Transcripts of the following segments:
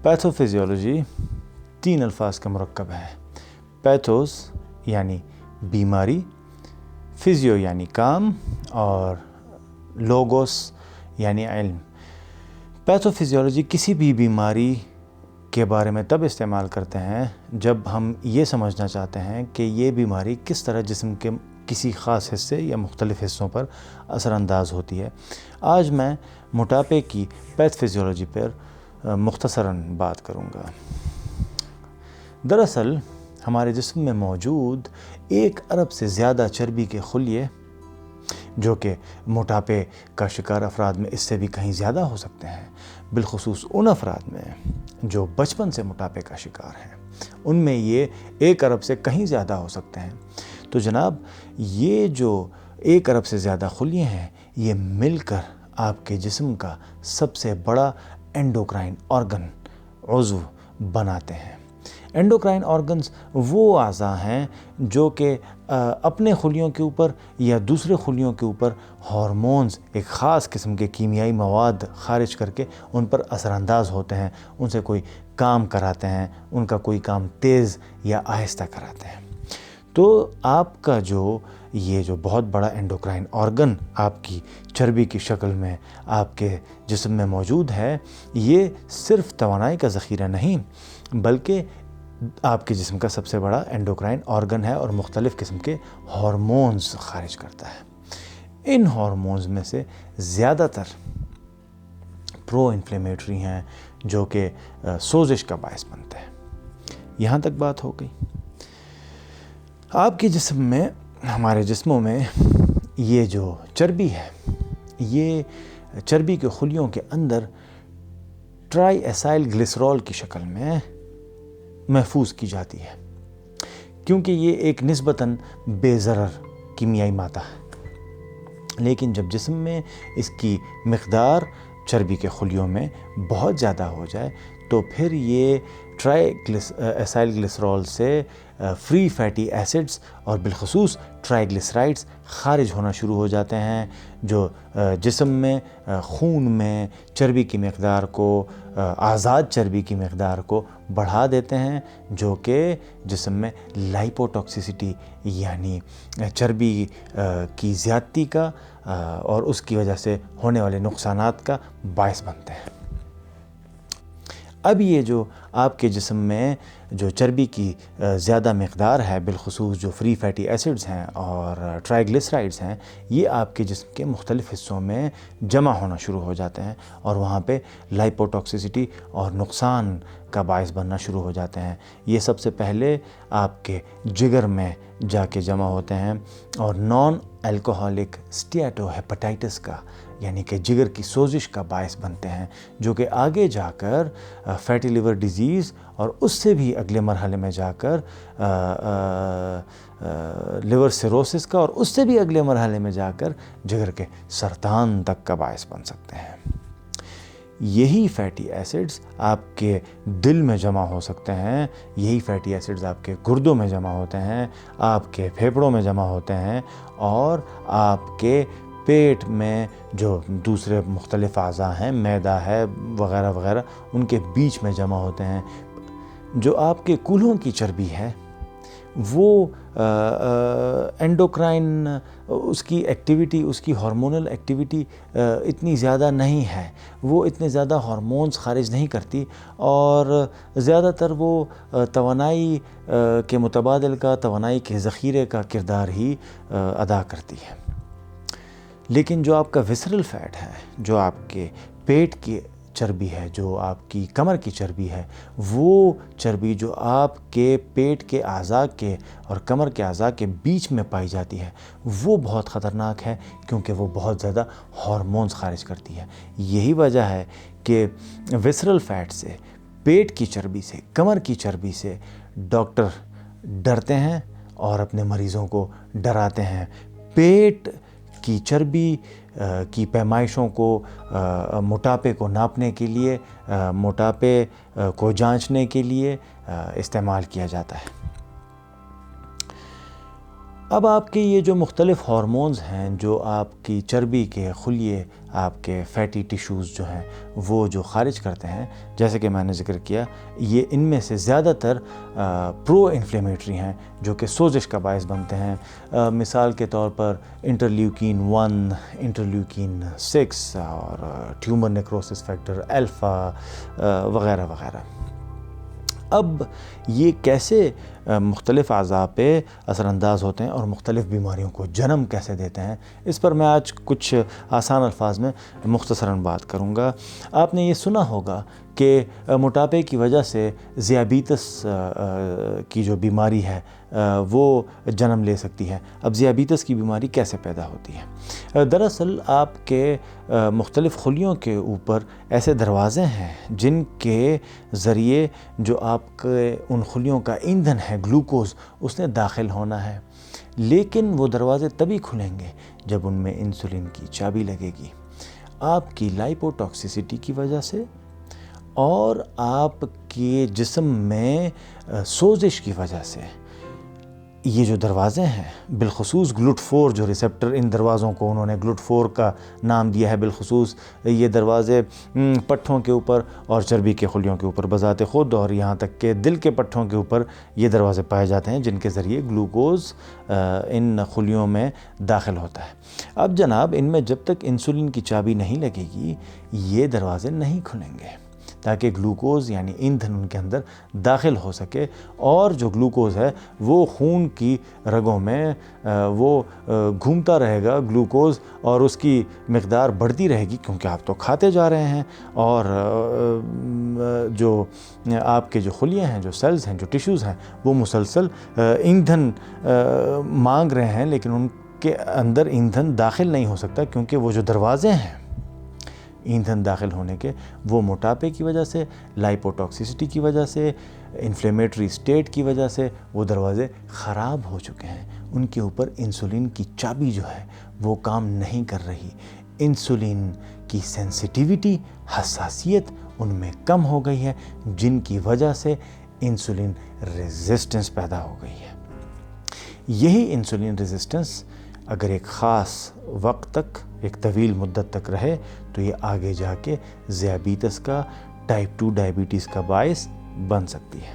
پیتھوفیزیولوجی 3 الفاظ کا مرکب ہے۔ پیتھوس یعنی بیماری، فزیو یعنی کام، اور لوگوس یعنی علم۔ پیتھوفیزیولوجی کسی بھی بیماری کے بارے میں تب استعمال کرتے ہیں جب ہم یہ سمجھنا چاہتے ہیں کہ یہ بیماری کس طرح جسم کے کسی خاص حصے یا مختلف حصوں پر اثر انداز ہوتی ہے۔ آج میں موٹاپے کی پیتھوفیزیولوجی پر مختصراً بات کروں گا۔ دراصل ہمارے جسم میں موجود 1 ارب سے زیادہ چربی کے خلیے، جو کہ موٹاپے کا شکار افراد میں اس سے بھی کہیں زیادہ ہو سکتے ہیں، بالخصوص ان افراد میں جو بچپن سے موٹاپے کا شکار ہیں، ان میں یہ 1 ارب سے کہیں زیادہ ہو سکتے ہیں۔ تو جناب، یہ جو 1 ارب سے زیادہ خلیے ہیں، یہ مل کر آپ کے جسم کا سب سے بڑا اینڈوکرائن آرگن عضو بناتے ہیں۔ اینڈوکرائن آرگنز وہ اعضاء ہیں جو کہ اپنے خلیوں کے اوپر یا دوسرے خلیوں کے اوپر ہارمونز، ایک خاص قسم کے کیمیائی مواد خارج کر کے ان پر اثر انداز ہوتے ہیں، ان سے کوئی کام کراتے ہیں، ان کا کوئی کام تیز یا آہستہ کراتے ہیں۔ تو آپ کا یہ جو بہت بڑا اینڈوکرائن آرگن آپ کی چربی کی شکل میں آپ کے جسم میں موجود ہے، یہ صرف توانائی کا ذخیرہ نہیں بلکہ آپ کے جسم کا سب سے بڑا اینڈوکرائن آرگن ہے اور مختلف قسم کے ہارمونز خارج کرتا ہے۔ ان ہارمونز میں سے زیادہ تر پرو انفلیمیٹری ہیں، جو کہ سوزش کا باعث بنتے ہیں۔ یہاں تک بات ہو گئی۔ آپ کے جسم میں، ہمارے جسموں میں، یہ جو چربی ہے، یہ چربی کے خلیوں کے اندر ٹرائی ایسائل گلیسرول کی شکل میں محفوظ کی جاتی ہے، کیونکہ یہ ایک نسبتاً بے ضرر کیمیائی مادہ ہے۔ لیکن جب جسم میں اس کی مقدار چربی کے خلیوں میں بہت زیادہ ہو جائے تو پھر یہ ٹرائی ایسائل گلیسرول سے فری فیٹی ایسڈز اور بالخصوص ٹرائی گلیسرائڈز خارج ہونا شروع ہو جاتے ہیں، جو جسم میں، خون میں چربی کی مقدار کو، آزاد چربی کی مقدار کو بڑھا دیتے ہیں، جو کہ جسم میں لائپوٹاکسیسٹی یعنی چربی کی زیادتی کا اور اس کی وجہ سے ہونے والے نقصانات کا باعث بنتے ہیں۔ اب یہ جو آپ کے جسم میں جو چربی کی زیادہ مقدار ہے، بالخصوص جو فری فیٹی ایسڈز ہیں اور ٹرائیگلیسرائڈز ہیں، یہ آپ کے جسم کے مختلف حصوں میں جمع ہونا شروع ہو جاتے ہیں اور وہاں پہ لائپوٹاکسیسٹی اور نقصان کا باعث بننا شروع ہو جاتے ہیں۔ یہ سب سے پہلے آپ کے جگر میں جا کے جمع ہوتے ہیں اور نان الکوہولک اسٹیاٹو ہیپاٹائٹس کا، یعنی کہ جگر کی سوزش کا باعث بنتے ہیں، جو کہ آگے جا کر فیٹی لیور ڈیزیز اور اس سے بھی اگلے مرحلے میں جا کر لیور سیروسس کا اور اس سے بھی اگلے مرحلے میں جا کر جگر کے سرطان تک کا باعث بن سکتے ہیں۔ یہی فیٹی ایسڈز آپ کے دل میں جمع ہو سکتے ہیں، یہی فیٹی ایسڈز آپ کے گردوں میں جمع ہوتے ہیں، آپ کے پھیپھڑوں میں جمع ہوتے ہیں اور آپ کے پیٹ میں جو دوسرے مختلف اعضاء ہیں، معدہ ہے وغیرہ وغیرہ، ان کے بیچ میں جمع ہوتے ہیں۔ جو آپ کے کولہوں کی چربی ہے، وہ اینڈوکرائن، اس کی ایکٹیویٹی، اس کی ہارمونل ایکٹیویٹی اتنی زیادہ نہیں ہے، وہ اتنے زیادہ ہارمونز خارج نہیں کرتی اور زیادہ تر وہ توانائی کے متبادل کا، توانائی کے ذخیرے کا کردار ہی ادا کرتی ہے۔ لیکن جو آپ کا وسرل فیٹ ہے، جو آپ کے پیٹ کی چربی ہے، جو آپ کی کمر کی چربی ہے، وہ چربی جو آپ کے پیٹ کے اعضاء کے اور کمر کے اعضاء کے بیچ میں پائی جاتی ہے، وہ بہت خطرناک ہے، کیونکہ وہ بہت زیادہ ہارمونز خارج کرتی ہے۔ یہی وجہ ہے کہ وسرل فیٹ سے، پیٹ کی چربی سے، کمر کی چربی سے ڈاکٹر ڈرتے ہیں اور اپنے مریضوں کو ڈراتے ہیں۔ پیٹ کی چربی کی پیمائشوں کو، موٹاپے کو ناپنے کے لیے، موٹاپے کو جانچنے کے لیے استعمال کیا جاتا ہے۔ اب آپ کے یہ جو مختلف ہارمونز ہیں جو آپ کی چربی کے خلیے آپ کے فیٹی ٹیشوز جو ہیں وہ جو خارج کرتے ہیں، جیسے کہ میں نے ذکر کیا، یہ ان میں سے زیادہ تر پرو انفلیمیٹری ہیں جو کہ سوزش کا باعث بنتے ہیں۔ مثال کے طور پر انٹرلیوکین 1، انٹرلیوکین 6 اور ٹیومر نیکروسس فیکٹر الفا وغیرہ وغیرہ۔ اب یہ کیسے مختلف اعضاء پہ اثر انداز ہوتے ہیں اور مختلف بیماریوں کو جنم کیسے دیتے ہیں، اس پر میں آج کچھ آسان الفاظ میں مختصراً بات کروں گا۔ آپ نے یہ سنا ہوگا کہ موٹاپے کی وجہ سے ذیابیطس کی جو بیماری ہے وہ جنم لے سکتی ہے۔ اب ذیابیطس کی بیماری کیسے پیدا ہوتی ہے؟ دراصل آپ کے مختلف خلیوں کے اوپر ایسے دروازے ہیں جن کے ذریعے جو آپ کے ان خلیوں کا ایندھن ہے گلوکوز، اس نے داخل ہونا ہے، لیکن وہ دروازے تبھی کھلیں گے جب ان میں انسولین کی چابی لگے گی۔ آپ کی لائپوٹاکسیسٹی کی وجہ سے اور آپ کے جسم میں سوزش کی وجہ سے یہ جو دروازے ہیں، بالخصوص GLUT4 جو ریسپٹر، ان دروازوں کو انہوں نے GLUT4 کا نام دیا ہے، بالخصوص یہ دروازے پٹھوں کے اوپر اور چربی کے خلیوں کے اوپر بذات خود، اور یہاں تک کہ دل کے پٹھوں کے اوپر یہ دروازے پائے جاتے ہیں جن کے ذریعے گلوکوز ان خلیوں میں داخل ہوتا ہے۔ اب جناب، ان میں جب تک انسولین کی چابی نہیں لگے گی یہ دروازے نہیں کھلیں گے تاکہ گلوکوز یعنی ایندھن ان کے اندر داخل ہو سکے، اور جو گلوکوز ہے وہ خون کی رگوں میں وہ گھومتا رہے گا گلوکوز، اور اس کی مقدار بڑھتی رہے گی کیونکہ آپ تو کھاتے جا رہے ہیں، اور جو آپ کے جو خلیے ہیں، جو سیلز ہیں، جو ٹیشوز ہیں، وہ مسلسل ایندھن مانگ رہے ہیں، لیکن ان کے اندر ایندھن داخل نہیں ہو سکتا کیونکہ وہ جو دروازے ہیں ایندھن داخل ہونے کے، وہ موٹاپے کی وجہ سے، لائپوٹاکسیسٹی کی وجہ سے، انفلیمیٹری سٹیٹ کی وجہ سے وہ دروازے خراب ہو چکے ہیں۔ ان کے اوپر انسولین کی چابی جو ہے وہ کام نہیں کر رہی، انسولین کی سینسیٹیوٹی، حساسیت ان میں کم ہو گئی ہے، جن کی وجہ سے انسولین ریزسٹنس پیدا ہو گئی ہے۔ یہی انسولین ریزسٹنس اگر ایک خاص وقت تک، ایک طویل مدت تک رہے تو یہ آگے جا کے ذیابیطس کا، ٹائپ 2 ڈائبٹیز کا باعث بن سکتی ہے۔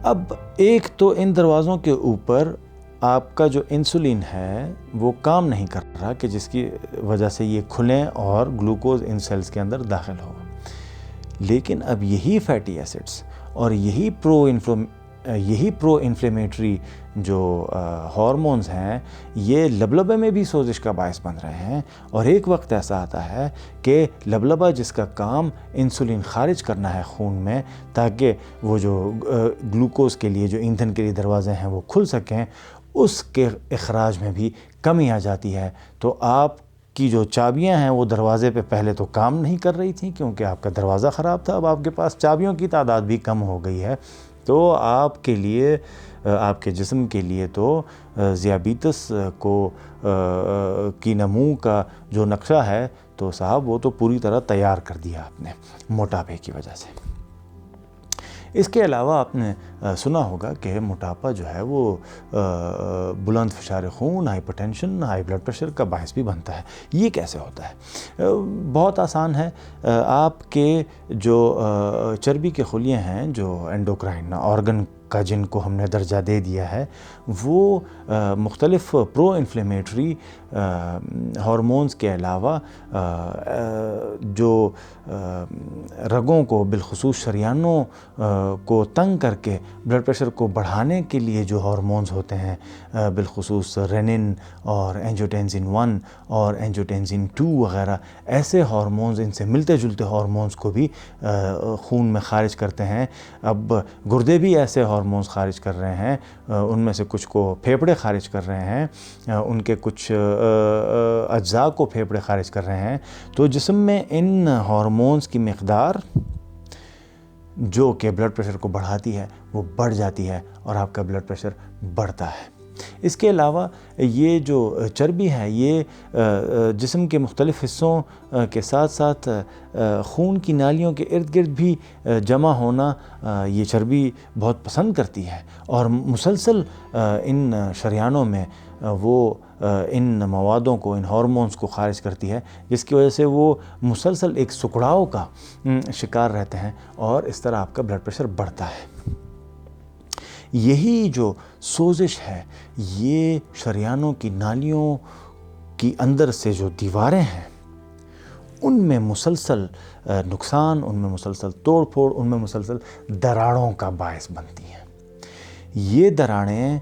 اب ایک تو ان دروازوں کے اوپر آپ کا جو انسولین ہے وہ کام نہیں کر رہا کہ جس کی وجہ سے یہ کھلیں اور گلوکوز ان سیلز کے اندر داخل ہو، لیکن اب یہی فیٹی ایسڈز اور یہی پرو انفلیمیٹری جو ہارمونز ہیں یہ لبلبے میں بھی سوزش کا باعث بن رہے ہیں، اور ایک وقت ایسا آتا ہے کہ لبلبا جس کا کام انسولین خارج کرنا ہے خون میں تاکہ وہ جو گلوکوز کے لیے، جو ایندھن کے لیے دروازے ہیں وہ کھل سکیں، اس کے اخراج میں بھی کمی آ جاتی ہے۔ تو آپ کی جو چابیاں ہیں وہ دروازے پہ پہلے تو کام نہیں کر رہی تھیں کیونکہ آپ کا دروازہ خراب تھا، اب آپ کے پاس چابیوں کی تعداد بھی کم ہو گئی ہے، تو آپ کے لیے، آپ کے جسم کے لیے تو ذیابیطس کی نمو کا جو نقشہ ہے تو صاحب وہ تو پوری طرح تیار کر دیا آپ نے موٹاپے کی وجہ سے۔ اس کے علاوہ آپ نے سنا ہوگا کہ موٹاپا جو ہے وہ بلند فشار خون، hypertension, high blood pressure کا باعث بھی بنتا ہے۔ یہ کیسے ہوتا ہے؟ بہت آسان ہے۔ آپ کے جو چربی کے خلیے ہیں، جو انڈوکرائن آرگن کا جن کو ہم نے درجہ دے دیا ہے، وہ مختلف پرو انفلیمیٹری ہارمونز کے علاوہ جو رگوں کو، بالخصوص شریانوں کو تنگ کر کے بلڈ پریشر کو بڑھانے کے لیے جو ہارمونز ہوتے ہیں، بالخصوص رینن اور اینجیوٹینسن 1 اور اینجیوٹینسن 2 وغیرہ، ایسے ہارمونز، ان سے ملتے جلتے ہارمونز کو بھی خون میں خارج کرتے ہیں۔ اب گردے بھی ایسے ہارمونز خارج کر رہے ہیں، ان میں سے کچھ کو پھیپھڑے خارج کر رہے ہیں، ان کے کچھ اجزاء کو پھیپھڑے خارج کر رہے ہیں، تو جسم میں ان ہارمونز کی مقدار جو کہ بلڈ پریشر کو بڑھاتی ہے وہ بڑھ جاتی ہے اور آپ کا بلڈ پریشر بڑھتا ہے۔ اس کے علاوہ یہ جو چربی ہے یہ جسم کے مختلف حصوں کے ساتھ ساتھ خون کی نالیوں کے ارد گرد بھی جمع ہونا یہ چربی بہت پسند کرتی ہے، اور مسلسل ان شریانوں میں وہ ان موادوں کو، ان ہارمونز کو خارج کرتی ہے، جس کی وجہ سے وہ مسلسل ایک سکڑاؤ کا شکار رہتے ہیں اور اس طرح آپ کا بلڈ پریشر بڑھتا ہے۔ یہی جو سوزش ہے یہ شریانوں کی نالیوں کی اندر سے جو دیواریں ہیں ان میں مسلسل نقصان، ان میں مسلسل توڑ پھوڑ، ان میں مسلسل دراڑوں کا باعث بنتی ہیں۔ یہ دراڑیں،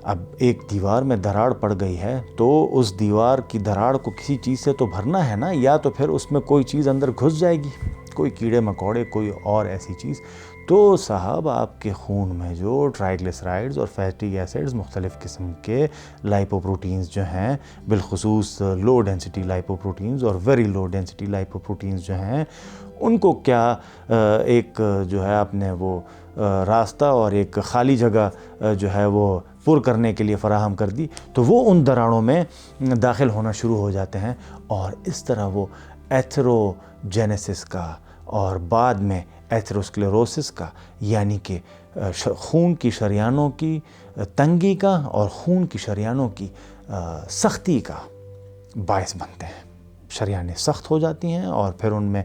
اب ایک دیوار میں دراڑ پڑ گئی ہے تو اس دیوار کی دراڑ کو کسی چیز سے تو بھرنا ہے نا، یا تو پھر اس میں کوئی چیز اندر گھس جائے گی، کوئی کیڑے مکوڑے، کوئی اور ایسی چیز۔ تو صاحب آپ کے خون میں جو ٹرائیگلیسرائڈز اور فیٹی ایسڈز، مختلف قسم کے لائپوپروٹینز جو ہیں، بالخصوص لو ڈینسٹی لائپوپروٹینز اور ویری لو ڈینسٹی لائپوپروٹینز جو ہیں، ان کو کیا ایک جو ہے آپ نے وہ راستہ اور ایک خالی جگہ جو ہے وہ پر کرنے کے لیے فراہم کر دی، تو وہ ان دراڑوں میں داخل ہونا شروع ہو جاتے ہیں اور اس طرح وہ ایتھروجینیسس کا اور بعد میں ایتھروسکلیروسس کا، یعنی کہ خون کی شریانوں کی تنگی کا اور خون کی شریانوں کی سختی کا باعث بنتے ہیں۔ شریانیں سخت ہو جاتی ہیں اور پھر ان میں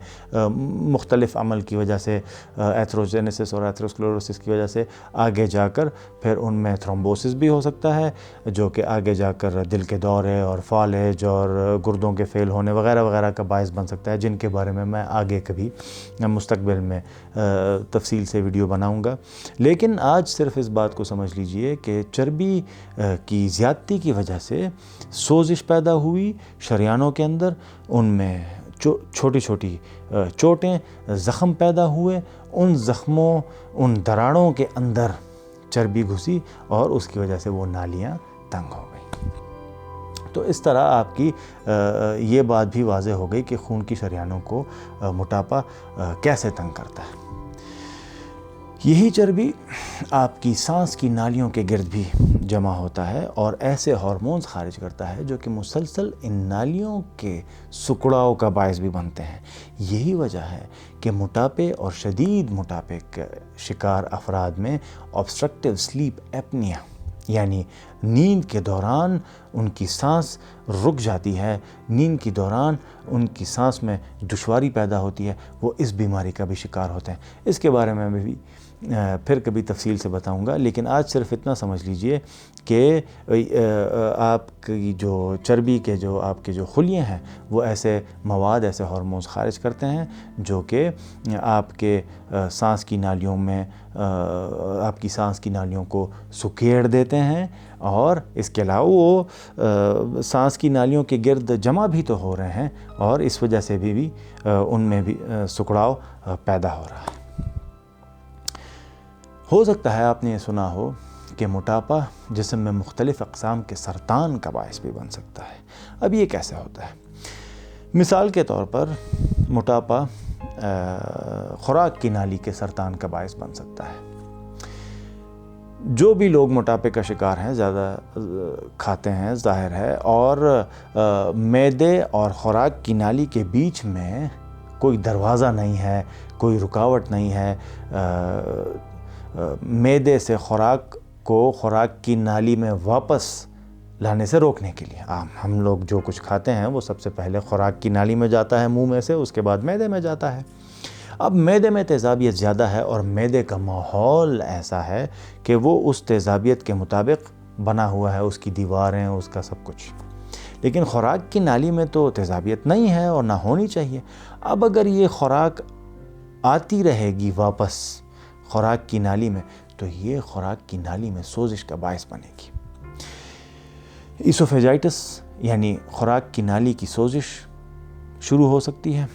مختلف عمل کی وجہ سے، ایتھروجینیسس اور ایتھروسکلیروسس کی وجہ سے آگے جا کر پھر ان میں تھرومبوسس بھی ہو سکتا ہے، جو کہ آگے جا کر دل کے دورے اور فالج اور گردوں کے فیل ہونے وغیرہ وغیرہ کا باعث بن سکتا ہے، جن کے بارے میں آگے کبھی مستقبل میں تفصیل سے ویڈیو بناؤں گا۔ لیکن آج صرف اس بات کو سمجھ لیجئے کہ چربی کی زیادتی کی وجہ سے سوزش پیدا ہوئی شریانوں کے اندر، ان میں چھوٹی چھوٹی چوٹیں، زخم پیدا ہوئے، ان زخموں، ان دراڑوں کے اندر چربی گھسی اور اس کی وجہ سے وہ نالیاں تنگ ہو گئیں۔ تو اس طرح آپ کی یہ بات بھی واضح ہو گئی کہ خون کی شریانوں کو موٹاپا کیسے تنگ کرتا ہے۔ یہی چربی آپ کی سانس کی نالیوں کے گرد بھی جمع ہوتا ہے اور ایسے ہارمونز خارج کرتا ہے جو کہ مسلسل ان نالیوں کے سکڑاؤ کا باعث بھی بنتے ہیں۔ یہی وجہ ہے کہ موٹاپے اور شدید موٹاپے کے شکار افراد میں obstructive sleep apnea، یعنی نیند کے دوران ان کی سانس رک جاتی ہے، نیند کے دوران ان کی سانس میں دشواری پیدا ہوتی ہے، وہ اس بیماری کا بھی شکار ہوتے ہیں۔ اس کے بارے میں بھی پھر کبھی تفصیل سے بتاؤں گا، لیکن آج صرف اتنا سمجھ لیجئے کہ آپ کی جو چربی کے جو آپ کے جو خلیے ہیں وہ ایسے مواد، ایسے ہارمونز خارج کرتے ہیں جو کہ آپ کے سانس کی نالیوں میں آپ کی سانس کی نالیوں کو سکیڑ دیتے ہیں، اور اس کے علاوہ وہ سانس کی نالیوں کے گرد جمع بھی تو ہو رہے ہیں اور اس وجہ سے بھی ان میں بھی سکڑاؤ پیدا ہو رہا ہے۔ ہو سکتا ہے آپ نے یہ سنا ہو کہ موٹاپا جسم میں مختلف اقسام کے سرطان کا باعث بھی بن سکتا ہے۔ اب یہ کیسے ہوتا ہے؟ مثال کے طور پر موٹاپا خوراک کی نالی کے سرطان کا باعث بن سکتا ہے۔ جو بھی لوگ موٹاپے کا شکار ہیں، زیادہ کھاتے ہیں ظاہر ہے، اور معدے اور خوراک کی نالی کے بیچ میں کوئی دروازہ نہیں ہے، کوئی رکاوٹ نہیں ہے، معدے سے خوراک کو خوراک کی نالی میں واپس لانے سے روکنے کے لیے ہم لوگ جو کچھ کھاتے ہیں وہ سب سے پہلے خوراک کی نالی میں جاتا ہے منہ میں سے، اس کے بعد معدے میں جاتا ہے۔ اب معدے میں تیزابیت زیادہ ہے اور معدے کا ماحول ایسا ہے کہ وہ اس تیزابیت کے مطابق بنا ہوا ہے، اس کی دیواریں، اس کا سب کچھ۔ لیکن خوراک کی نالی میں تو تیزابیت نہیں ہے اور نہ ہونی چاہیے۔ اب اگر یہ خوراک آتی رہے گی واپس خوراک کی نالی میں تو یہ خوراک کی نالی میں سوزش کا باعث بنے گی۔ ایسوفیجائٹس یعنی خوراک کی نالی کی سوزش شروع ہو سکتی ہے۔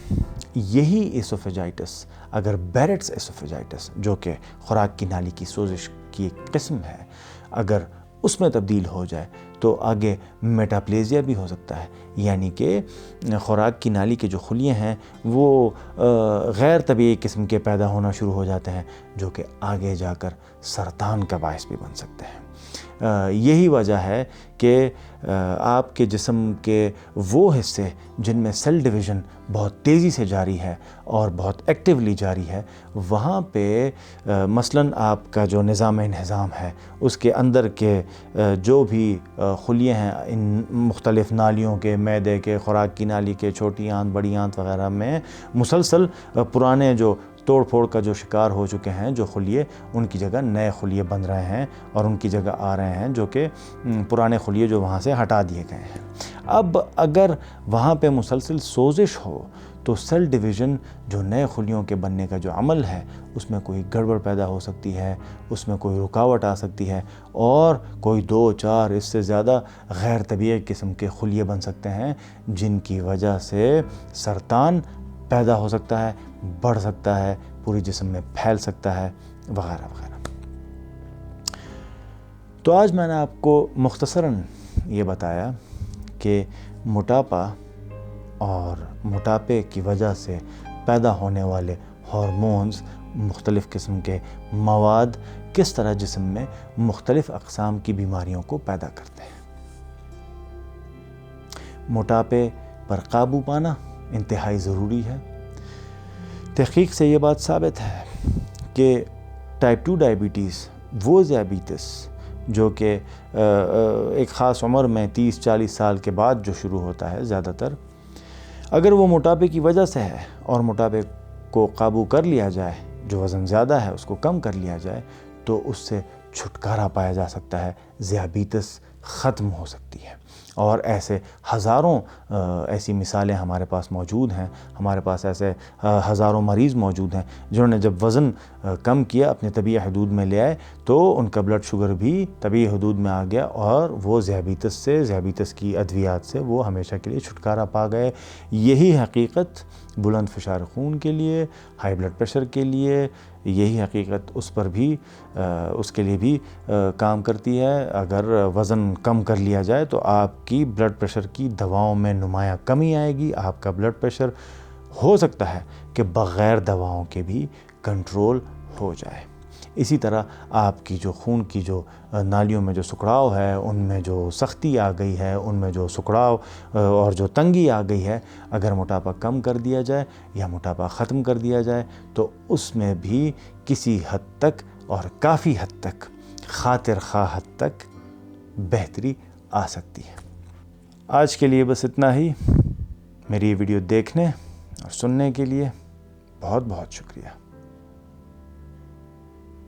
یہی ایسوفیجائٹس اگر بیرٹس ایسوفیجائٹس، جو کہ خوراک کی نالی کی سوزش کی ایک قسم ہے، اگر اس میں تبدیل ہو جائے تو آگے میٹاپلیزیا بھی ہو سکتا ہے، یعنی کہ خوراک کی نالی کے جو خلیے ہیں وہ غیر طبیعی قسم کے پیدا ہونا شروع ہو جاتے ہیں، جو کہ آگے جا کر سرطان کا باعث بھی بن سکتے ہیں۔ یہی وجہ ہے کہ آپ کے جسم کے وہ حصے جن میں سیل ڈویژن بہت تیزی سے جاری ہے اور بہت ایکٹیولی جاری ہے، وہاں پہ مثلاً آپ کا جو نظام انہضام ہے اس کے اندر کے جو بھی خلیے ہیں ان مختلف نالیوں کے، معدے کے، خوراک کی نالی کے، چھوٹی آنت، بڑی آنت وغیرہ میں مسلسل پرانے جو توڑ پھوڑ کا جو شکار ہو چکے ہیں جو خلیے، ان کی جگہ نئے خلیے بن رہے ہیں اور ان کی جگہ آ رہے ہیں جو کہ پرانے خلیے جو وہاں سے ہٹا دیے گئے ہیں۔ اب اگر وہاں پہ مسلسل سوزش ہو تو سیل ڈویژن جو نئے خلیوں کے بننے کا جو عمل ہے اس میں کوئی گڑبڑ پیدا ہو سکتی ہے، اس میں کوئی رکاوٹ آ سکتی ہے اور کوئی 2، 4 اس سے زیادہ غیر طبیعی قسم کے خلیے بن سکتے ہیں، جن کی وجہ سے سرطان پیدا ہو سکتا ہے، بڑھ سکتا ہے، پوری جسم میں پھیل سکتا ہے وغیرہ وغیرہ۔ تو آج میں نے آپ کو مختصراً یہ بتایا کہ موٹاپا اور موٹاپے کی وجہ سے پیدا ہونے والے ہارمونز، مختلف قسم کے مواد کس طرح جسم میں مختلف اقسام کی بیماریوں کو پیدا کرتے ہیں۔ موٹاپے پر قابو پانا انتہائی ضروری ہے۔ تحقیق سے یہ بات ثابت ہے کہ ٹائپ 2 ڈائبٹیز، وہ ذیابیطس جو کہ ایک خاص عمر میں 30-40 سال کے بعد جو شروع ہوتا ہے زیادہ تر، اگر وہ موٹاپے کی وجہ سے ہے اور موٹاپے کو قابو کر لیا جائے، جو وزن زیادہ ہے اس کو کم کر لیا جائے تو اس سے چھٹکارا پایا جا سکتا ہے، ذیابیطس ختم ہو سکتی ہے۔ اور ایسے ہزاروں ایسی مثالیں ہمارے پاس موجود ہیں، ہمارے پاس ایسے ہزاروں مریض موجود ہیں جنہوں نے جب وزن کم کیا، اپنے طبیعی حدود میں لے آئے، تو ان کا بلڈ شوگر بھی طبیعی حدود میں آ گیا اور وہ ذیابیطس کی ادویات سے وہ ہمیشہ کے لیے چھٹکارا پا گئے۔ یہی حقیقت بلند فشار خون کے لیے، ہائی بلڈ پریشر کے لیے، یہی حقیقت اس کے لیے بھی کام کرتی ہے۔ اگر وزن کم کر لیا جائے تو آپ کی بلڈ پریشر کی دواؤں میں نمایاں کمی آئے گی، آپ کا بلڈ پریشر ہو سکتا ہے کہ بغیر دواؤں کے بھی کنٹرول ہو جائے۔ اسی طرح آپ کی جو خون کی جو نالیوں میں جو سکڑاؤ ہے، ان میں جو سختی آ گئی ہے، ان میں جو سکڑاؤ اور جو تنگی آ گئی ہے، اگر موٹاپا کم کر دیا جائے یا موٹاپا ختم کر دیا جائے تو اس میں بھی کسی حد تک اور کافی حد تک، خاطر خواہ حد تک بہتری آ سکتی ہے۔ آج کے لیے بس اتنا ہی۔ میری یہ ویڈیو دیکھنے اور سننے کے لیے بہت بہت شکریہ۔